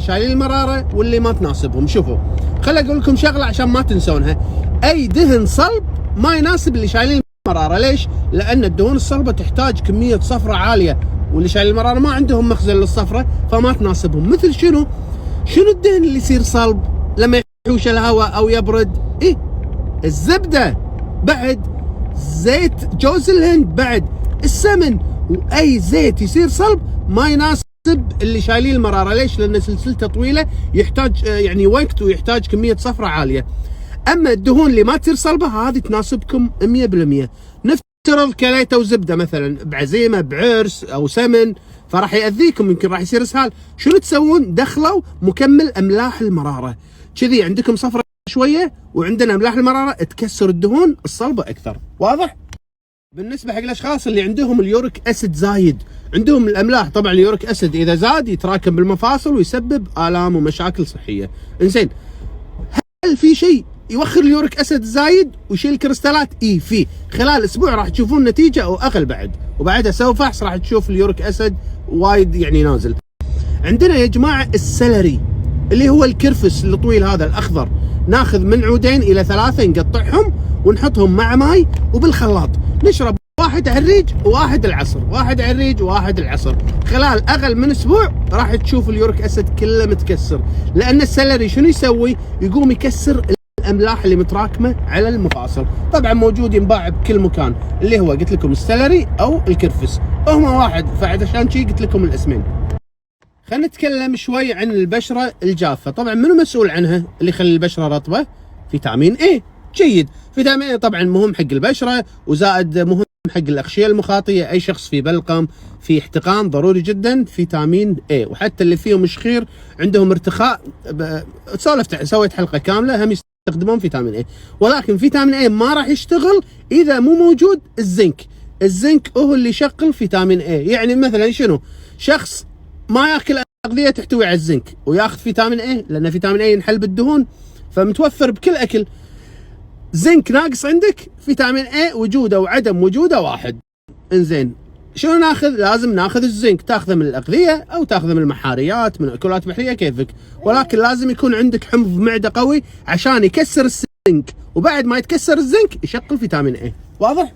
شايلين المراره واللي ما تناسبهم. شوفوا خلي اقول لكم شغله عشان ما تنسونها، اي دهن صلب ما يناسب اللي شايلين المراره. ليش؟ لان الدهون الصلبه تحتاج كميه صفرة عاليه، واللي شايلين المراره ما عندهم مخزن للصفرة فما تناسبهم. مثل شنو الدهن اللي يصير صلب لما يحوش الهواء او يبرد؟ الزبده، بعد زيت جوز الهند، بعد السمن، واي زيت يصير صلب ما يناسب اللي شايلين المراره. ليش؟ لان سلسلته طويله، يحتاج يعني وقت ويحتاج كميه صفرة عاليه. اما الدهون اللي ما تصير صلبه هذه تناسبكم 100%. نفترض كليته وزبده مثلا بعزيمه بعرس او سمن، فراح ياذيكم، يمكن راح يصير اسهال. شنو تسوون؟ دخلوا مكمل املاح المراره، كذي عندكم صفرة شويه وعندنا املاح المراره، تكسر الدهون الصلبه اكثر. واضح؟ بالنسبه حق الاشخاص اللي عندهم اليوريك اسيد زايد، عندهم الاملاح، طبعا اليوريك اسيد اذا زاد يتراكم بالمفاصل ويسبب الام ومشاكل صحيه. انزين، هل في شيء يوخر اليوريك اسيد زايد ويشيل الكريستالات؟ في خلال اسبوع راح تشوفون نتيجه او اقل بعد، وبعدها سوي فحص راح تشوف اليوريك اسيد وايد يعني نازل. عندنا يا جماعه السلري اللي هو الكرفس الطويل هذا الاخضر، ناخذ من عودين الى 3 نقطعهم ونحطهم مع ماي وبالخلاط نشرب، واحد على الريج وواحد العصر، واحد على الريج وواحد العصر. خلال اقل من اسبوع راح تشوف اليوريك اسيد كله متكسر. لان السلري شنو يسوي؟ يقوم يكسر الاملاح اللي متراكمه على المفاصل. طبعا موجود ينباع بكل مكان، اللي هو قلت لكم السلري او الكرفس، هما واحد، فعشان شي قلت لكم الاسمين. خلينا نتكلم شوي عن البشره الجافه. طبعا منو مسؤول عنها؟ اللي يخلي البشره رطبه؟ فيتامين اي. جيد، فيتامين اي طبعا مهم حق البشره، وزائد مهم حق الاغشيه المخاطيه. اي شخص في بلقم في احتقان ضروري جدا فيتامين اي، وحتى اللي فيهم شخير عندهم ارتخاء سويت حلقه كامله هم يستخدمون فيتامين اي. ولكن فيتامين اي ما راح يشتغل اذا مو موجود الزنك. الزنك هو اللي يشغل فيتامين اي. يعني مثلا شنو؟ شخص ما ياكل اغذيه تحتوي على الزنك وياخذ فيتامين اي، لان فيتامين اي ينحل بالدهون فمتوفر بكل اكل. زنك ناقص عندك، فيتامين اي وجوده وعدم وجوده واحد. انزين، شنو ناخذ؟ لازم ناخذ الزنك، تاخذه من الاغذيه او تاخذه من المحاريات، من اكلات بحريه، كيفك. ولكن لازم يكون عندك حمض معده قوي عشان يكسر الزنك، وبعد ما يتكسر الزنك يشغل فيتامين اي. واضح؟